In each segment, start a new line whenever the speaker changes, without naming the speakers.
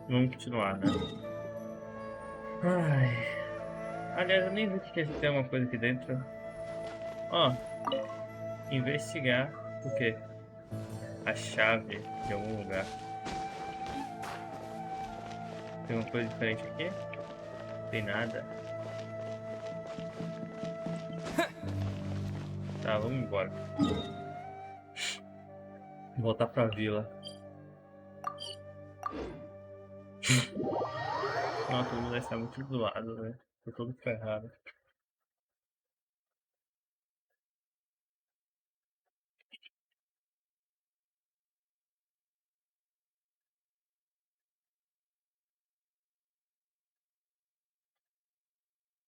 Vamos continuar, né? Ai. Aliás, eu nem vi que tem uma coisa aqui dentro. Ó. Investigar o quê? A chave de algum lugar. Tem uma coisa diferente aqui? Tem nada. Tá, vamos embora. Voltar pra vila. Nossa, todo mundo está muito do lado, né? Tô todo ferrado.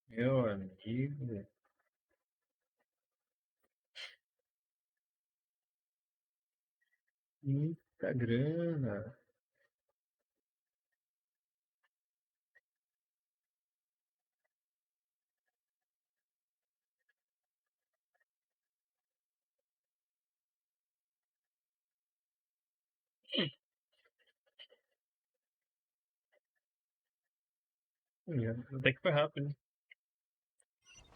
Meu amigo. Muita grana. Até que foi rápido.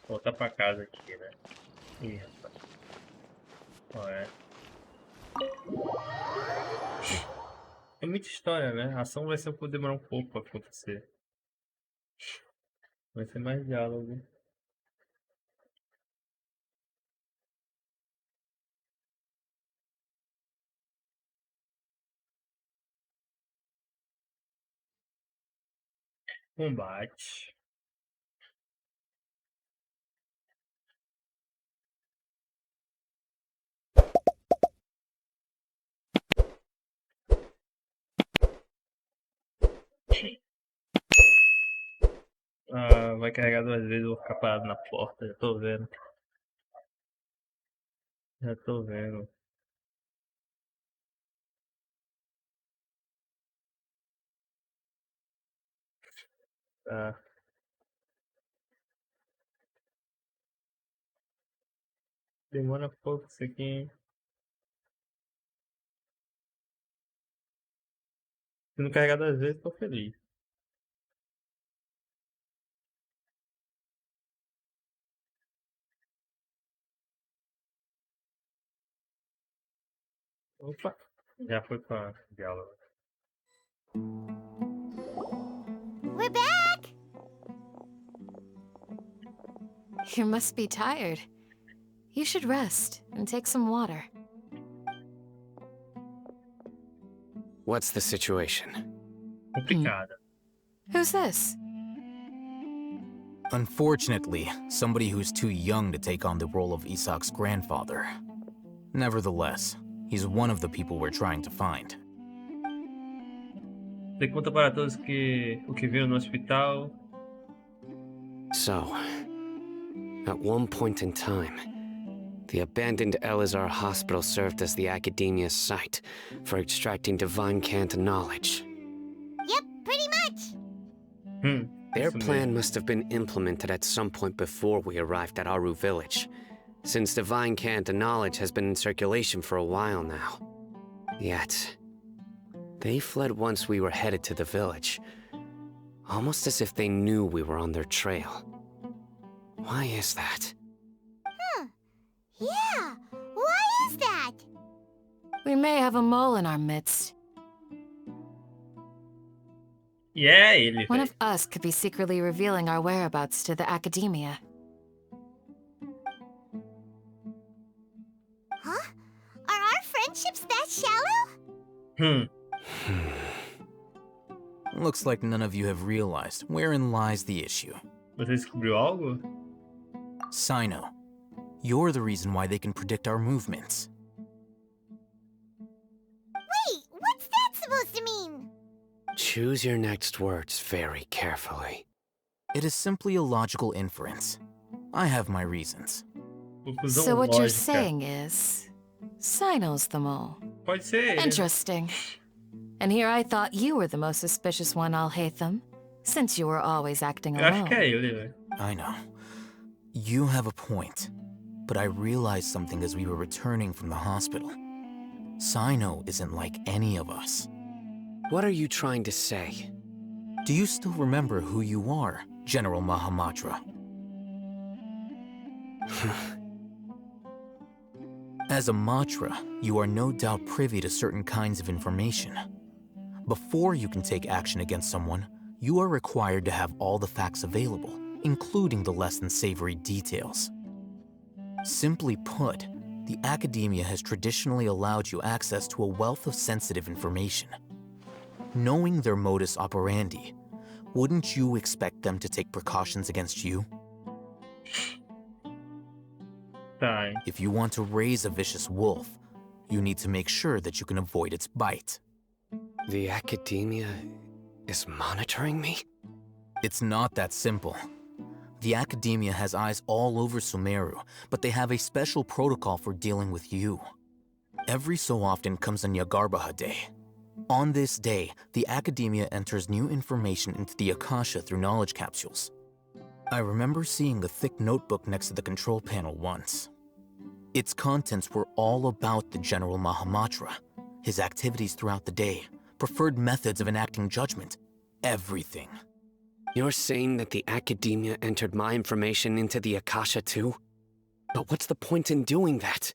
Voltar pra casa aqui, né? Ih, rapaz. Ó, é muita história, né? A ação vai demorar um pouco pra acontecer. Vai ser mais diálogo. Combate. Ah, vai carregar 2 vezes, eu vou ficar parado na porta, já tô vendo. Já tô vendo. Tá. Demora pouco isso aqui, hein? Se não carregar 2 vezes, tô feliz. Opa! Já foi pra diálogo.
We're back! You must be tired. You should rest and take some water.
What's the situation?
Complicada.
Who's this?
Unfortunately, somebody who's too young to take on the role of Isak's grandfather. Nevertheless, he's one of the people we're trying to find.
Você conta para todos que o que viram no hospital.
So, at one point in time, the abandoned Eleazar hospital served as the academia's site for extracting divine cant knowledge.
Yep, pretty much.
Their
Isso
plan
mesmo.
must have been implemented at some point before we arrived at Aru village, since divine cant knowledge has been in circulation for a while now. Yet, they fled once we were headed to the village, almost as if they knew we were on their trail. Why is that?
Yeah, why is that? We may have a mole in our midst.
E é ele,
One
velho.
of us could be secretly revealing our whereabouts to the academia. Huh? Are our friendships that shallow?
Looks like none of you have realized wherein lies the issue.
Você descobriu algo?
Sino, you're the reason why they can predict our movements.
Wait, what's that supposed to mean?
Choose your next words very carefully.
It is simply a logical inference. I have my reasons.
Conclusão
So what you're
lógica.
saying is, Sino's the mole.
Pode ser ele.
Interesting. And here I thought you were the most suspicious one, Alhaitham, since you were always acting
Eu acho que é
alone.
ele, velho.
I know. You have a point. But I realized something as we were returning from the hospital. Sino isn't like any of us.
What are you trying to say?
Do you still remember who you are, General Mahamatra? As a Matra, you are no doubt privy to certain kinds of information. Before you can take action against someone, you are required to have all the facts available, including the less than savory details. Simply put, the academia has traditionally allowed you access to a wealth of sensitive information. Knowing their modus operandi, wouldn't you expect them to take precautions against you?
Tá.
If you want to raise a vicious wolf, you need to make sure that you can avoid its bite.
The academia is monitoring me?
It's not that simple. The academia has eyes all over Sumeru, but they have a special protocol for dealing with you. Every so often comes a Nyagarbaha Day. On this day, the academia enters new information into the Akasha through knowledge capsules. I remember seeing a thick notebook next to the control panel once. Its contents were all about the General Mahamatra, his activities throughout the day, preferred methods of enacting judgment, everything.
You're saying that the academia entered my information into the Akasha too? But what's the point in doing that?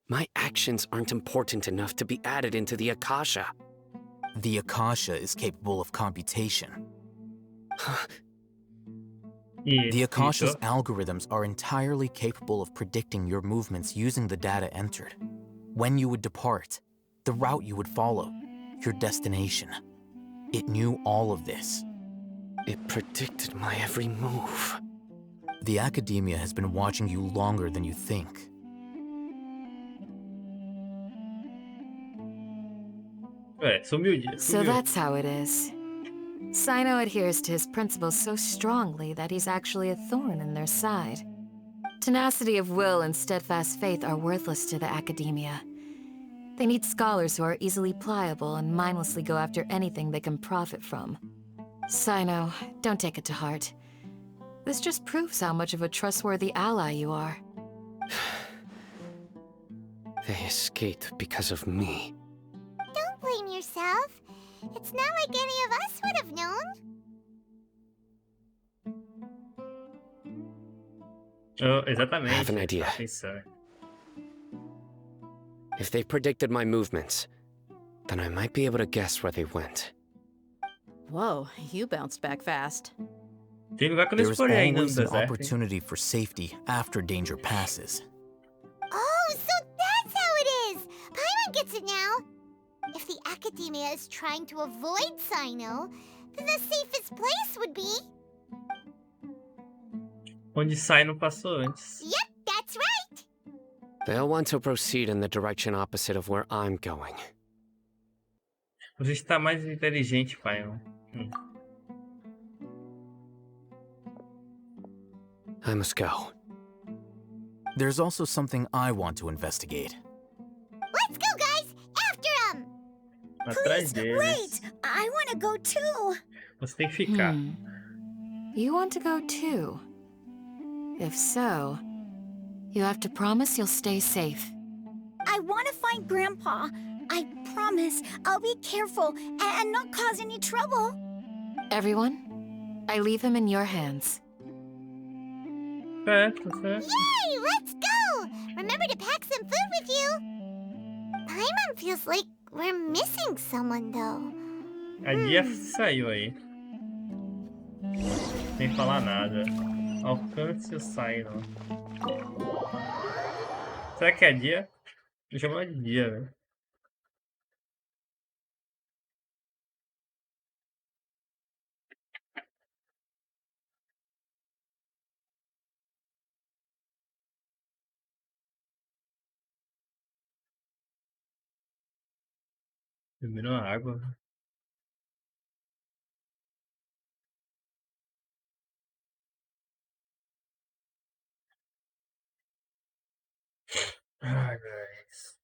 My actions aren't important enough to be added into the Akasha.
The Akasha is capable of computation. The Akasha's algorithms are entirely capable of predicting your movements using the data entered. When you would depart, the route you would follow, your destination. It knew all of this.
It predicted my every move.
The academia has been watching you longer than you think.
Sumiu.
So that's how it is. Sino adheres to his principles so strongly that he's actually a thorn in their side. Tenacity of will and steadfast faith are worthless to the academia. They need scholars who are easily pliable and mindlessly go after anything they can profit from. Sino, don't take it to heart. This just proves how much of a trustworthy ally you are.
They escaped because of me.
Don't blame yourself. It's not like any of us would have known.
Oh, exatamente.
I have an idea. If they predicted my movements, then I might be able to guess where they went.
Whoa, you bounced back fast.
Tem lugar que eu não
There is
explorei ainda no
always an
deserto.
opportunity for safety after danger passes.
Oh, so that's how it is! Paimon gets it now! If the academia is trying to avoid Sino, then the safest place would be...
Onde sai não passou antes.
Yep, that's right!
They'll want to proceed in the direction opposite of where I'm going.
Você está mais inteligente, pai.
I must go.
There's also something I want to investigate.
Let's go, guys! After him!
Atrás deles.
Wait! I want to go too!
Você tem que ficar.
You want to go too? If so, you have to promise you'll stay safe.
I want to find Grandpa. I promise I'll be careful and not cause any trouble.
Everyone, I leave him in your hands.
Certo, certo.
Yay! Let's go! Remember to pack some food with you. Paimon feels like we're missing someone, though.
A Dia saiu aí. Sem falar nada. Alcance o Sino. Será que é a Dia? Vou chamar de Dia, velho. Bebendo água. Ai, guys.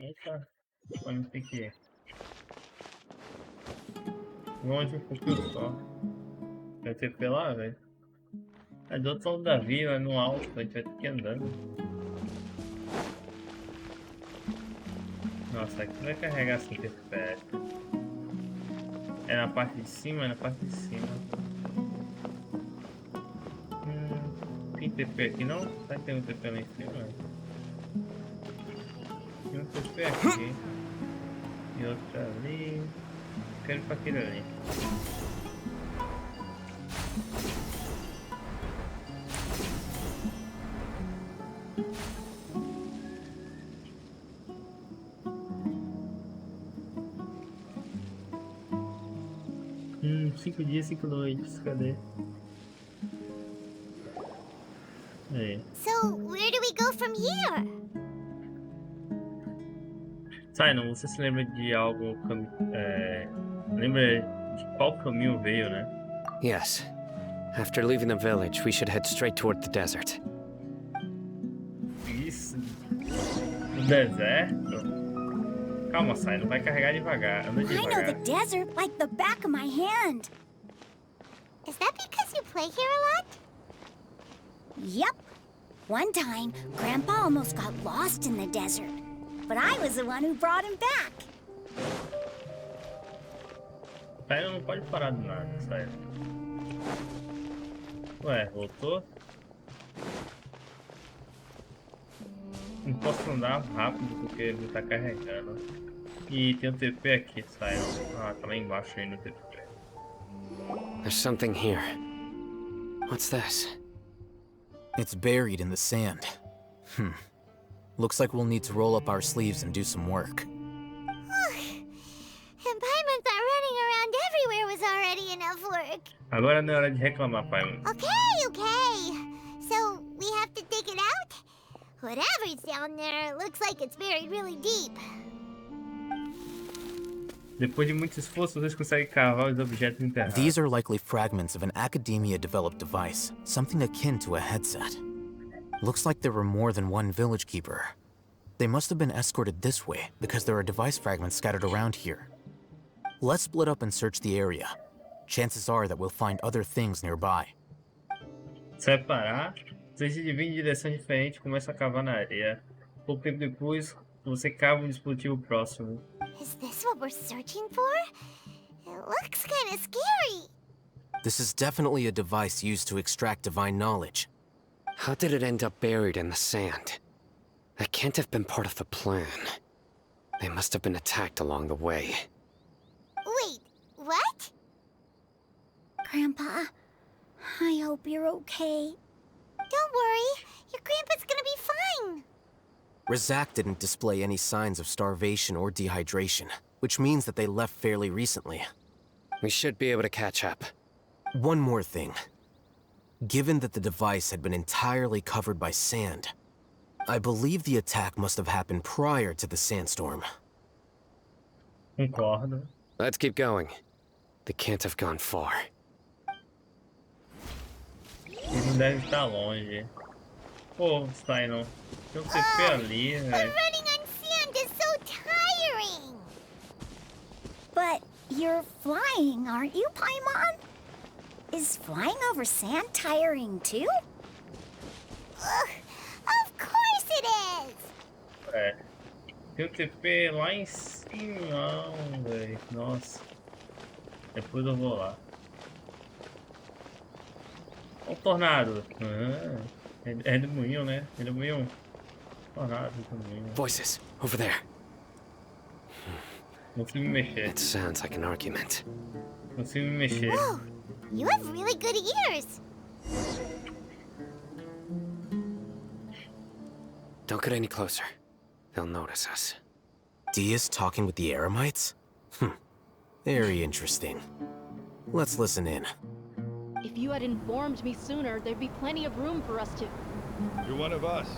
Eita, onde tem que ir? Longe um pouquinho só. Vai ter que ir lá, velho. É do outro lado da vila, no alto, a gente vai ter que ir andando. Nossa, aqui vai carregar assim perfeito. É na parte de cima, é na parte de cima. Tem TP aqui não? Será que tem um TP lá em cima? Tem um TP aqui. E outro ali. Quero ir pra aquele ali. Cinco dias, 5 noites, cadê? Aí.
So, where do we go from here?
Simon, você se lembra de algo... lembra de qual caminho veio, né?
Yes. After leaving the village, we should head straight toward the desert.
Isso. No deserto? Calma, Simon, vai carregar devagar. Anda
I know the
devagar.
desert like the back of my hand.
Is that because you play here a lot?
Yep. One time, Grandpa almost got lost in the desert, but I was the one who brought him back.
Simon não pode parar do nada, Simon. Ué, voltou? Não posso andar rápido porque ele tá carregando. E tem um TP aqui, Simon. Ah, tá lá embaixo aí no TP.
There's something here. What's this?
It's buried in the sand. Looks like we'll need to roll up our sleeves and do some work.
And Paimon thought running around everywhere was already enough work.
Agora não é hora de reclamar, Paimon.
Okay. So, we have to dig it out? Whatever's down there looks like it's buried really deep.
Depois de muito esforço, vocês conseguem cavar os objetos enterrados.
These are likely fragments of an academia-developed device, something akin to a headset. Looks like there were more than one village keeper. They must have been escorted this way because there are device fragments scattered around here. Let's split up and search the area. Chances are that we'll find other things nearby.
Separar, vocês se dividem em direções diferentes e começam a cavar na areia. Pouco tempo depois, você cava um dispositivo próximo.
Is this what we're searching for? It looks kind of scary.
This is definitely a device used to extract divine knowledge.
How did it end up buried in the sand? That can't have been part of the plan. They must have been attacked along the way.
Wait, what?
Grandpa, I hope you're okay.
Don't worry, your grandpa's gonna be fine.
Razak didn't display any signs of starvation or dehydration, which means that they left fairly recently.
We should be able to catch up.
One more thing. Given that the device had been entirely covered by sand, I believe the attack must have happened prior to the sandstorm.
Concordo.
Let's keep going. They can't have gone far.
Eles não devem estar longe. Pô, Simon. Tem um TP ali,
But
velho.
running on sand is so tiring.
But you're flying, aren't you, Paimon? Is flying over sand tiring too?
Ugh, of course it is.
É. Tem um TP lá em cima, velho. Nossa. Depois eu vou lá. Ó o tornado. Ah, é do moinho, né? É do moinho. Tornado do moinho.
Voices, over there.
Não consigo me mexer.
It sounds like an argument.
Não consigo me mexer.
Whoa, you have really good ears.
Don't get any closer. They'll notice us.
Dia's talking with the Eremites? Very interesting. Let's listen in.
If you had informed me sooner, there'd be plenty of room for us to...
You're one of us.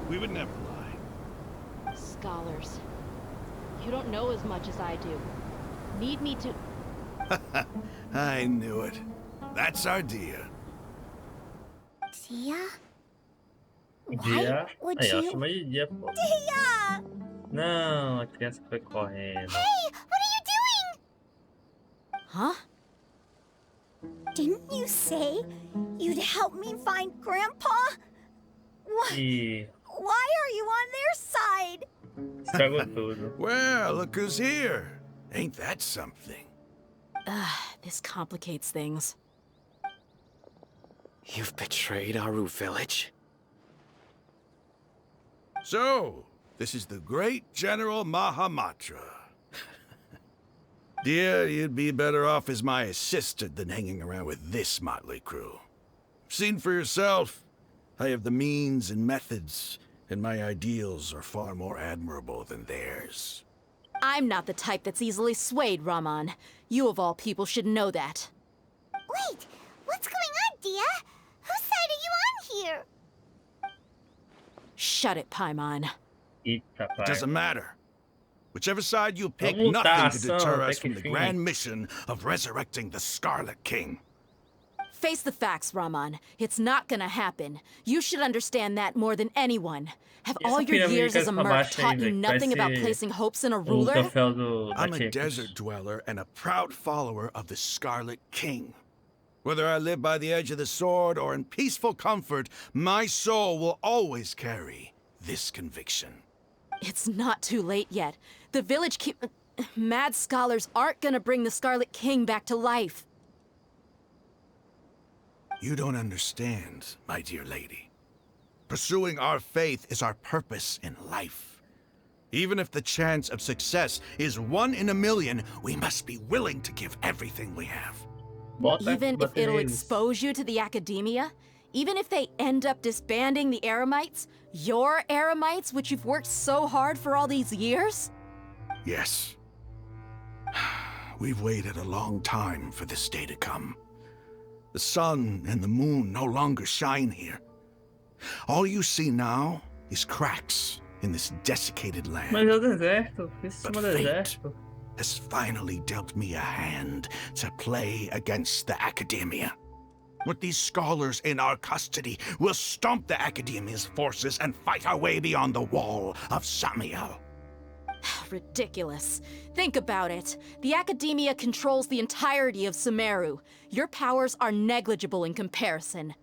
We would never lie.
Scholars. You don't know as much as I do. Need me to...
I knew it. That's our Dia.
Dia?
Dia.
Why would
Aí, ó,
you...
chama de dia, pô.
Dia!
Não, a criança foi correndo.
Hey, what are you doing?
Huh?
Didn't you say you'd help me find Grandpa?
E
Why are you on their side?
estragou tudo.
Well, look who's here. Ain't that something?
This complicates things.
You've betrayed Aru village?
So, this is the great General Mahamatra. Dear, you'd be better off as my assistant than hanging around with this motley crew. Seen for yourself. I have the means and methods, and my ideals are far more admirable than theirs.
I'm not the type that's easily swayed, Raman. You of all people should know that.
Wait, what's going on, Dia? Whose side are you on here?
Shut it, Paimon.
Eita, pai.
Doesn't matter. Whichever side you pick,
Vamos lutar,
nothing to deter
ação,
us
até que
from the
enfim.
grand mission of resurrecting the Scarlet King.
Face the facts, Raman. It's not gonna happen. You should understand that more than anyone. Have
E essa
all your
pirâmide
years
que
as a
é pra
merc
baixo aí,
taught you
velho, que
nothing about
parece
placing hopes in a
o
ruler?
troféu da
I'm a
Champions.
desert dweller and a proud follower of the Scarlet King. Whether I live by the edge of the sword or in peaceful comfort, my soul will always carry this conviction.
It's not too late yet. The village mad scholars aren't gonna bring the Scarlet King back to life.
You don't understand, my dear lady. Pursuing our faith is our purpose in life. Even if the chance of success is 1 in a million, we must be willing to give everything we have.
Even if it'll expose you to the academia? Even if they end up disbanding the Eremites? Your Eremites, which you've worked so hard for all these years?
Yes. We've waited a long time for this day to come. The sun and the moon no longer shine here. All you see now is cracks in this desiccated land.
Mas é o deserto, isso é
But
um
fate
deserto.
has finally dealt me a hand to play against the Academia. With these scholars in our custody, we'll stomp the Academia's forces and fight our way beyond the wall of Samiel.
Ridiculous. Think about it. The Academia controls the entirety of Sumeru. Your powers are negligible in comparison.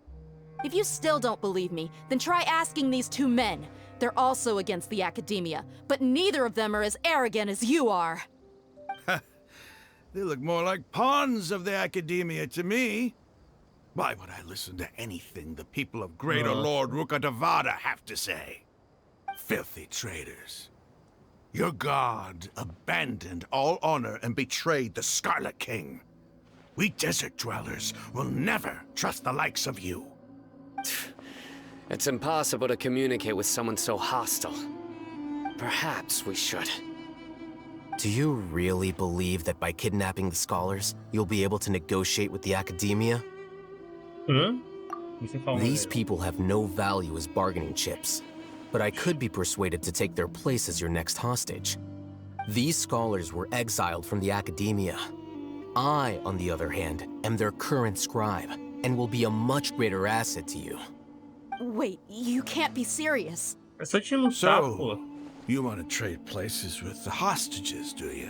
If you still don't believe me, then try asking these two men. They're also against the Academia, but neither of them are as arrogant as you are.
They look more like pawns of the Academia to me. Why would I listen to anything the people of Greater Lord Rukadavada have to say? Filthy traitors. Your god abandoned all honor and betrayed the Scarlet King. We desert dwellers will never trust the likes of you.
It's impossible to communicate with someone so hostile. Perhaps we should.
Do you really believe that by kidnapping the scholars, you'll be able to negotiate with the Academia? These people have no value as bargaining chips, but I could be persuaded to take their place as your next hostage. These scholars were exiled from the Academia. I, on the other hand, am their current scribe, and will be a much greater asset to you.
Wait, you can't be serious.
É só te lutar, pô.
So, you want to trade places with the hostages, do you?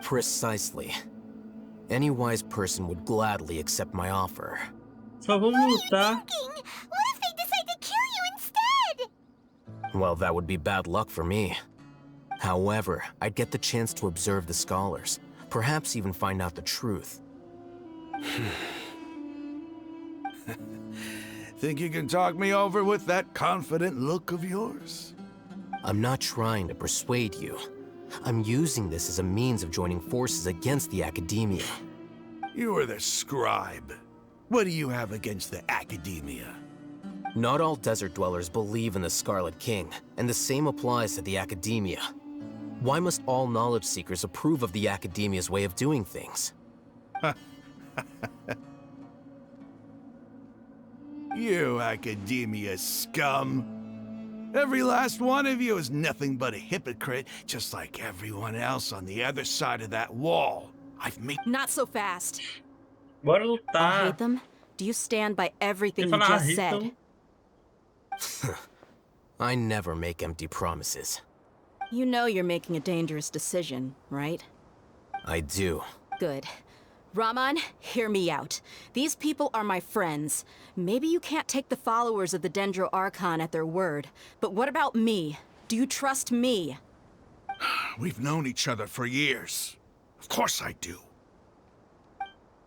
Precisely. Any wise person would gladly accept my offer.
Só vamos lutar.
Thinking, what if they decide to kill you instead?
Well, that would be bad luck for me. However, I'd get the chance to observe the scholars, perhaps even find out the truth.
Think you can talk me over with that confident look of yours?
I'm not trying to persuade you. I'm using this as a means of joining forces against the Academia.
You are the scribe. What do you have against the Academia?
Not all desert dwellers believe in the Scarlet King, and the same applies to the Academia. Why must all knowledge seekers approve of the Academia's way of doing things?
You Academia scum. Every last one of you is nothing but a hypocrite, just like everyone else on the other side of that wall. I've made...
Not so fast.
Bora
You
lutar.
hate them? Do you stand by everything
Ele
you
fala,
just said?
"Rito".
I never make empty promises.
You know you're making a dangerous decision, right?
I do.
Good. Raman, hear me out. These people are my friends. Maybe you can't take the followers of the Dendro Archon at their word, but what about me? Do you trust me?
We've known each other for years. Of course I do.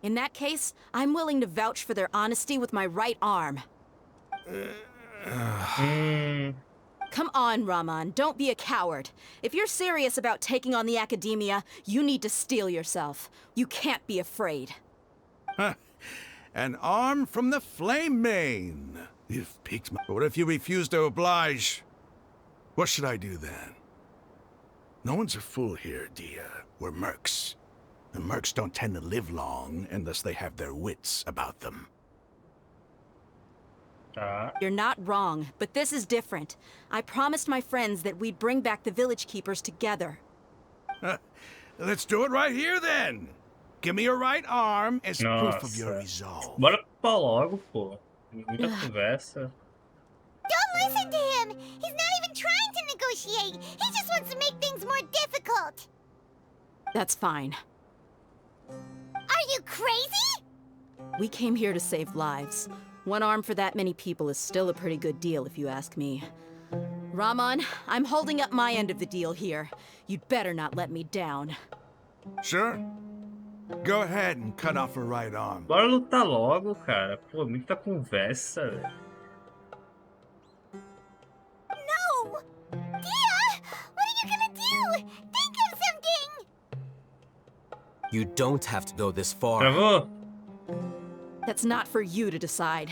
In that case, I'm willing to vouch for their honesty with my right arm. Come on, Raman, don't be a coward. If you're serious about taking on the Academia, you need to steel yourself. You can't be afraid.
An arm from the Flame Mane. You've piqued my... What if you refuse to oblige? What should I do then? No one's a fool here, Dia. We're mercs. And mercs don't tend to live long unless they have their wits about them.
You're not wrong, but this is different. I promised my friends that we'd bring back the village keepers together.
Let's do it right here, then. Give me your right arm as proof of your resolve.
Bora pra logo, pô. Muita conversa.
Don't listen to him! He's not even trying to negotiate! He just wants to make things more difficult!
That's fine.
Are you crazy?
We came here to save lives. One arm for that many people is still a pretty good deal, if you ask me. Raman, I'm holding up my end of the deal here. You'd better not let me down.
Sure. Go ahead and cut off her right arm.
Bora lutar logo, cara. Pô, muita conversa, velho.
No! Dia! What are you gonna do? Think of something!
You don't have to go this far.
Travou?
That's not for you to decide.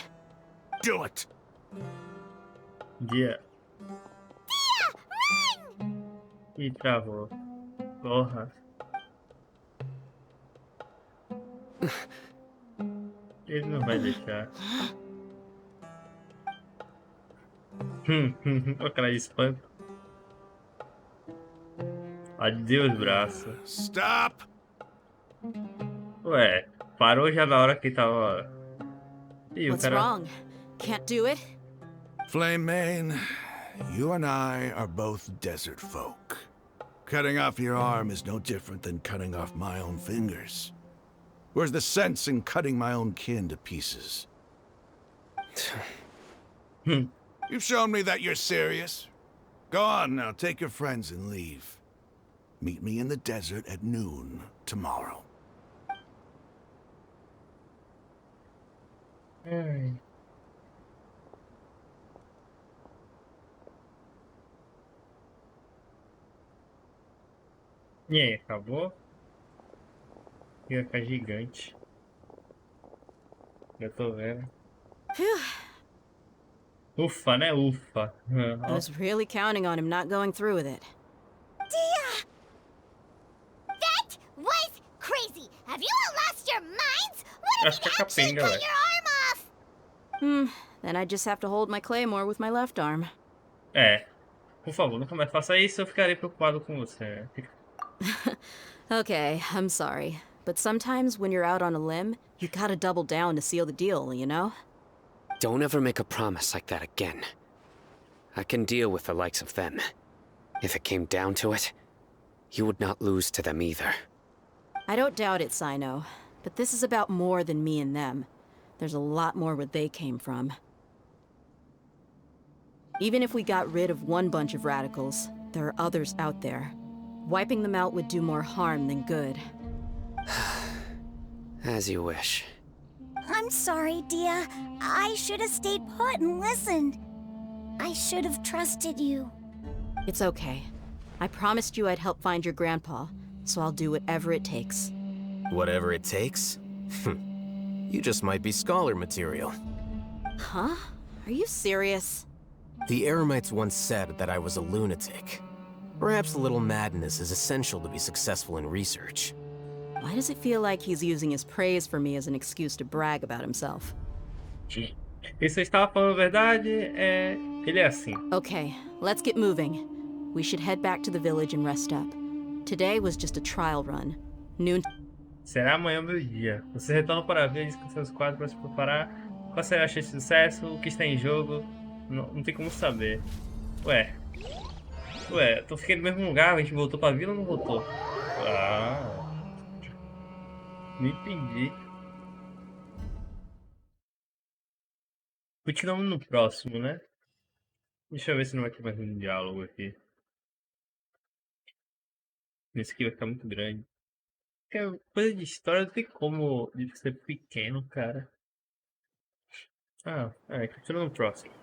Do it!
Dia.
Dia! Run!
Ih, travou. Porra. Ele não vai deixar. Olha a cara de espanto. Adeus, braço.
Stop!
Ué, parou já na hora que tava... Ih, o
What's
cara...
wrong? Can't do it?
Flame Mane, you and I are both desert folk. Cutting off your arm is no different than cutting off my own fingers. Where's the sense in cutting my own kin to pieces? You've shown me that you're serious. Go on now, take your friends and leave. Meet me in the desert at noon tomorrow.
Ai. E aí, acabou? Ia ficar gigante. Eu tô vendo. Ufa, né? Ufa.
I was really counting on him not going through with it.
Dia! That was crazy! Have you all lost your minds? What if
Acho que
he'd
é
actually
capenga,
cut
velho.
your arm off?
Then I just have to hold my claymore with my left arm.
É. Por favor, nunca mais faça isso, eu ficarei preocupado com você.
Okay, I'm sorry. But sometimes when you're out on a limb, you gotta double down to seal the deal, you know?
Don't ever make a promise like that again. I can deal with the likes of them. If it came down to it, you would not lose to them either.
I don't doubt it, Sino. But this is about more than me and them. There's a lot more where they came from. Even if we got rid of one bunch of radicals, there are others out there. Wiping them out would do more harm than good.
As you wish.
I'm sorry, Dia. I should have stayed put and listened. I should have trusted you.
It's okay. I promised you I'd help find your grandpa, so I'll do whatever it takes.
Whatever it takes? You just might be scholar material.
Huh? Are you serious?
The Eremites once said that I was a lunatic. Perhaps a little madness is essential to be successful in research.
Why does it feel like he's using his praise for me as an excuse to brag about himself?
E você estava falando a verdade, ele é assim.
Okay, let's get moving. We should head back to the village and rest up. Today was just a trial run. Noon.
Será amanhã o meu dia. Você retorna para ver seus quadros para se preparar. Qual será a chance de sucesso? O que está em jogo? Não tem como saber. Ué. Ué, eu fiquei no mesmo lugar, a gente voltou pra vila ou não voltou? Ah, me entendi. Continuamos no próximo, né? Deixa eu ver se não vai ter mais um diálogo aqui. Esse aqui vai ficar muito grande. Porque coisa de história não tem como de ser pequeno, cara. Ah, continua no próximo.